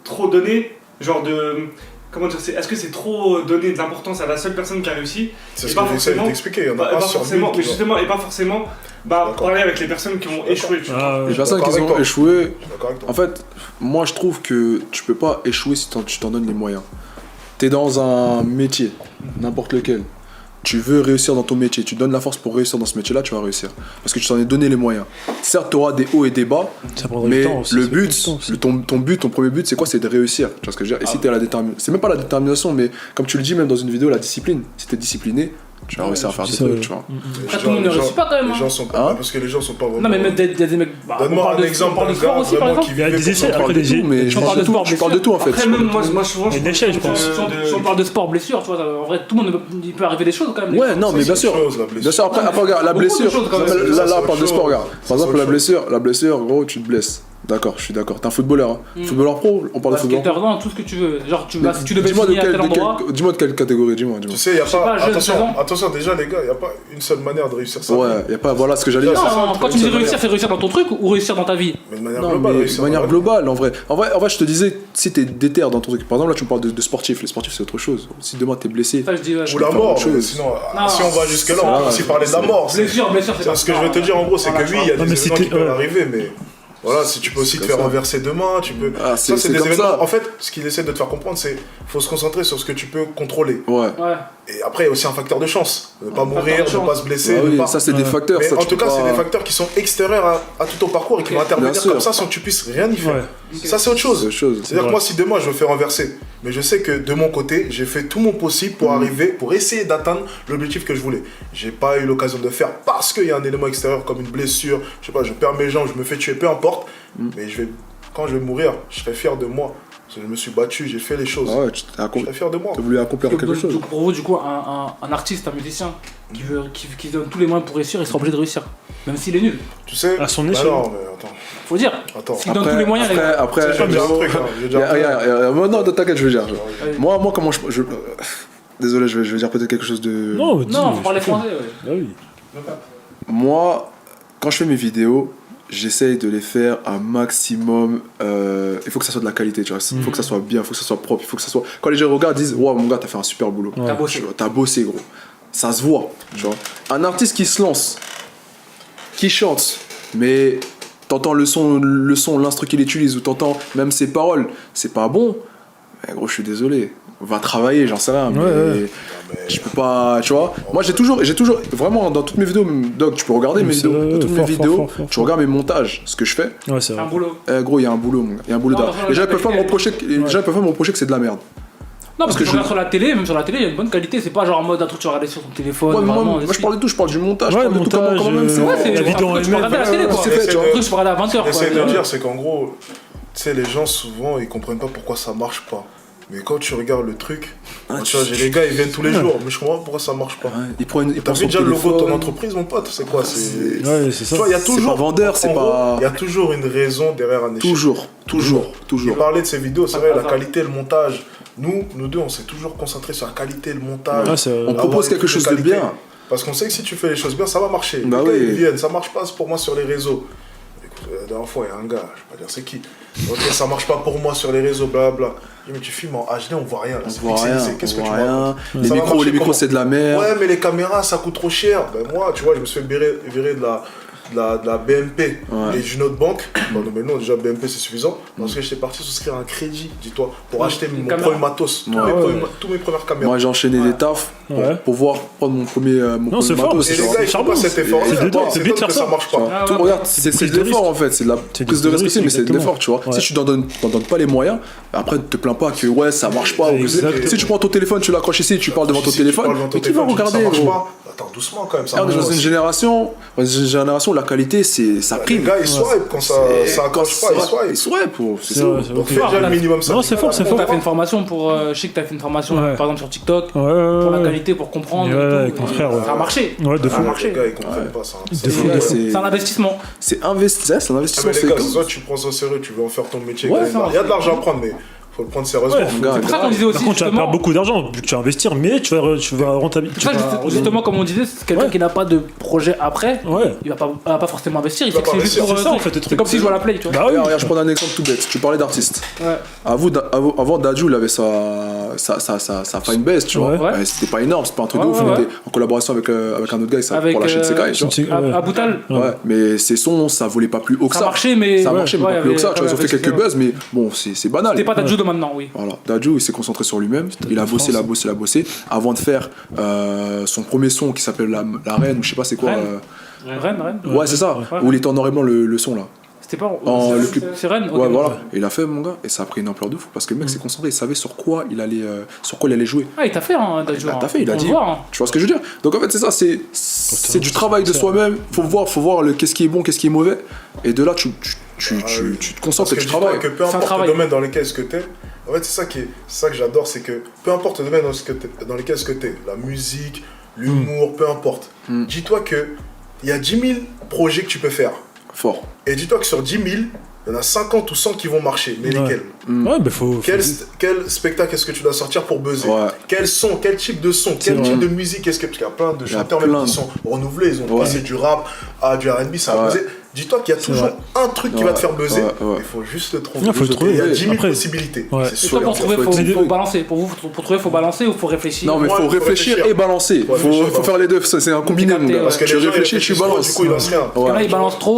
trop donné, genre de... Comment dire, est-ce que c'est trop donner de l'importance à la seule personne qui a réussi? C'est ce que j'essaie de t'expliquer, il y en a pas un sur forcément, 1000 mais justement, et pas forcément parler avec les personnes qui ont échoué. Les personnes qui ont échoué, en fait, moi je trouve que tu peux pas échouer si tu t'en donnes les moyens. T'es dans un métier, n'importe lequel. Tu veux réussir dans ton métier, tu donnes la force pour réussir dans ce métier-là, tu vas réussir. Parce que tu t'en es donné les moyens. Certes, tu auras des hauts et des bas, mais le but, ton premier but, c'est quoi? C'est de réussir. Tu vois ce que je veux dire? Et si t'es à la détermination, c'est même pas la détermination, mais comme tu le dis même dans une vidéo, la discipline. Si t'es discipliné, tu vas réussir à faire des trucs, tu vois. Après, tout le monde ne réussit pas quand même. Les gens sont pas, parce que les gens sont pas vraiment. Non, mais des mecs. Donne-moi un exemple d'un gars vraiment qui Il y a des échelles, après des mais je parle de tout en fait. Après, même moi souvent, je d'échelle, je pense. Si on parle de sport, blessure, tu vois, en vrai, tout le monde peut arriver des choses quand même. Ouais, non, mais bien sûr. Bien sûr, après, regarde, la blessure. Là, on parle de sport, regarde. Par exemple, la blessure, gros, tu te blesses. D'accord, je suis d'accord. T'es un footballeur, hein. Footballeur pro, on parle de footballeur. Non, tout ce que tu veux. Genre, tu devais signer à tel endroit. Dis-moi de quelle catégorie, dis-moi. Tu sais, y a pas. Attention, déjà, les gars, y a pas une seule manière de réussir ça. Ouais, y a pas. Voilà ce que j'allais dire. Non, quand tu dis réussir, c'est réussir dans ton truc ou réussir dans ta vie? Mais de manière globale. De manière globale, en vrai. En vrai, je te disais, si t'es déter dans ton truc. Par exemple, là, tu me parles de sportifs. Les sportifs, c'est autre chose. Si demain t'es blessé. Ou la mort. Sinon, si on va jusque-là, on peut aussi parler de la mort. Blessure, c'est ce que je veux te dire en gros, c'est que oui, il y a des événements qui peuvent arriver, mais. Voilà, si tu peux aussi te faire renverser demain, tu peux. Ça, c'est des événements. En fait, ce qu'il essaie de te faire comprendre, c'est faut se concentrer sur ce que tu peux contrôler. Ouais. Et après, il y a aussi un facteur de chance. Ne pas mourir, ne pas se blesser. Ça, c'est des facteurs. Mais en tout cas, c'est des facteurs qui sont extérieurs à tout ton parcours et qui vont intervenir comme ça sans que tu puisses rien y faire. Ça, c'est autre chose. C'est-à-dire que moi, si demain je me fais renverser, mais je sais que de mon côté, j'ai fait tout mon possible pour arriver, pour essayer d'atteindre l'objectif que je voulais. J'ai pas eu l'occasion de le faire parce qu'il y a un élément extérieur comme une blessure, je sais pas, je perds mes jambes, je me fais tuer, peu importe. Mais quand je vais mourir, je serai fier de moi. Parce que je me suis battu, j'ai fait les choses. Je serai fier de moi. Tu as voulu accomplir quelque chose. Donc pour vous, du coup, un artiste, un musicien qui donne tous les moyens pour réussir, il sera obligé de réussir. Même s'il est nul. Tu sais, à son échelle. Non, mais attends. Faut dire. S'il donne tous les moyens, après, je vais dire un truc. Non, t'inquiète, je vais dire. Moi, comment je. Désolé, je vais dire peut-être quelque chose de. Non, faut parler français. Oui. Moi, quand je fais mes vidéos, j'essaye de les faire un maximum. Il faut que ça soit de la qualité, tu vois. Il faut que ça soit bien, il faut que ça soit propre, il faut que ça soit. Quand les gens regardent, ils disent waouh, mon gars, t'as fait un super boulot. T'as bossé, gros. Ça se voit, tu vois. Un artiste qui se lance, qui chante, mais t'entends le son, l'instru qu'il utilise, ou t'entends même ses paroles, c'est pas bon. Mais gros, je suis désolé. Va travailler, j'en sais rien. Mais je peux pas, tu vois. Moi, j'ai toujours, vraiment, dans toutes mes vidéos, Doc, tu peux regarder mes vidéos. Dans toutes mes vidéos, tu regardes mes montages, ce que je fais. Ouais, c'est vrai. Un boulot. Gros, il y a un boulot, mon gars. Il y a un boulot derrière. Les gens peuvent pas me reprocher que c'est de la merde. Non, parce que tu regardes sur la télé, même sur la télé, il y a une bonne qualité. C'est pas genre en mode un truc que tu regardes sur ton téléphone. Ouais, moi, je parle de tout, je parle du montage, je parle de tout comment même c'est. Ouais, la vidéo en elle-même. Tu peux regarder à la télé, quoi. C'est fait, tu vois. Je peux regarder à 20h. Ce que j'essaie de dire, c'est qu'en gros, tu sais, les gens souvent, ils comprennent pas pourquoi ça marche pas. Mais quand tu regardes le truc, tu vois, j'ai les gars, ils viennent tous les jours, mais je comprends pas pourquoi ça marche pas. T'as vu déjà le logo de ton entreprise, mon pote, c'est quoi? Ouais, c'est ça. Tu vois, il y a toujours. C'est pas vendeur, c'est pas. Il y a toujours une raison derrière un échec. Toujours. Il parlait de ces vidéos, c'est vrai, la qualité, le montage. Nous deux, on s'est toujours concentré sur la qualité, le montage. On propose quelque chose de bien. Parce qu'on sait que si tu fais les choses bien, ça va marcher. Bah les gars, ils viennent, ça marche pas pour moi sur les réseaux. La dernière fois, il y a un gars, je vais pas dire c'est qui. Ok, ça marche pas pour moi sur les réseaux, blablabla. Mais tu filmes en HD, on voit rien. Là. On voit rien. Qu'est-ce que tu vois? Les micros, c'est de la merde. Ouais, mais les caméras, ça coûte trop cher. Ben moi, tu vois, je me suis fait virer de la BNP et d'une autre banque. Bon, mais non, déjà BNP c'est suffisant. Parce que j'étais parti souscrire un crédit, dis-toi, pour acheter mon premier matos, tous mes premières caméras. Moi j'ai enchaîné des tafs pour pouvoir prendre mon premier matos. Et les gars, ils font pas cet effort. C'est bien que ça marche pas. Regarde, c'est de l'effort en fait, c'est de la prise de risque, mais c'est de l'effort, tu vois. Si tu t'en donnes pas les moyens, après ne te plains pas que ouais ça marche pas. Si tu prends ton téléphone, tu l'accroches ici, tu parles devant ton téléphone, mais qui va regarder? Attends, doucement quand même. On est dans une génération, la qualité, ça prime. Les gars, ils swipe quand ça accroche pas, ils swipe. C'est ça. Donc fais déjà le minimum ça. Non, c'est fort. T'as fait une formation pour. Je sais que t'as fait une formation par exemple sur TikTok pour la qualité, pour comprendre. Ça a marché. Ouais, de fou. Les gars, ils comprennent pas ça. C'est un investissement. C'est un investissement. Les gars, soit tu prends ça au sérieux, tu veux en faire ton métier. Il y a de l'argent à prendre, mais faut le prendre sérieusement. C'est pour ça qu'on disait aussi. Par contre, tu vas perdre beaucoup d'argent vu que tu vas investir, mais tu vas rentabiliser. Justement, comme on disait, c'est quelqu'un qui n'a pas de projet après, il va pas forcément investir. Il fait que c'est juste pour ça, en fait. C'est comme si je jouais à la play, tu vois. Regarde, je prends un exemple tout bête. Tu parlais d'artiste. Avant, Dadju, il avait sa fanbase, tu vois. C'était pas énorme, c'était pas un truc de ouf. On était en collaboration avec un autre gars pour la chaîne Sekai, tu vois. Aboutal. Ouais, mais ses sons, ça volait pas plus haut que ça. Ça marchait, mais pas plus haut que ça. Ils ont fait quelques buzz, mais bon, c'est banal. C'était pas Dadju de maintenant, oui. Voilà, Dadju, il s'est concentré sur lui-même. Il a bossé. Avant de faire son premier son qui s'appelle La Reine, ou je sais pas c'est quoi. Reine. Ouais, c'est ça. Où il était en noir et blanc le son là. C'était pas le clip. C'est Reine. Ouais, voilà. Et il a fait, mon gars, et ça a pris une ampleur de fou parce que le mec s'est concentré, il savait sur quoi il allait jouer. Ah, il t'a fait, Dadju. Il a dit. Tu vois ce que je veux dire? Donc en fait, c'est ça, c'est du travail de soi-même. Faut voir qu'est-ce qui est bon, qu'est-ce qui est mauvais. Et de là, tu te concentres et tu travailles. Que peu importe le domaine dans lequel t'es, en fait, c'est ça que j'adore, c'est que peu importe le domaine dans lequel t'es, la musique, l'humour, peu importe. Dis-toi que il y a 10 000 projets que tu peux faire. Fort. Et dis-toi que sur 10 000, il y en a 50 ou 100 qui vont marcher. Mais lesquels? Quel spectacle est-ce que tu dois sortir pour buzzer? Quel son, quel type de son, quel type de musique est-ce que... Parce qu'il y a plein de chanteurs même qui sont renouvelés, ils ont passé du rap à du R&B, ça a buzzé. Dis-toi qu'il y a toujours un truc qui va te faire buzzer. Il faut juste le trouver. Il y a 10 000 possibilités. C'est sûr. Pour trouver, il faut balancer. Pour trouver, il faut balancer ou il faut réfléchir? Non, mais il faut réfléchir et balancer. Il faut faire les deux. C'est un combiné, mon gars. Parce que tu réfléchis, tu balances. Du coup, il lance rien. Parce que là, il balance trop.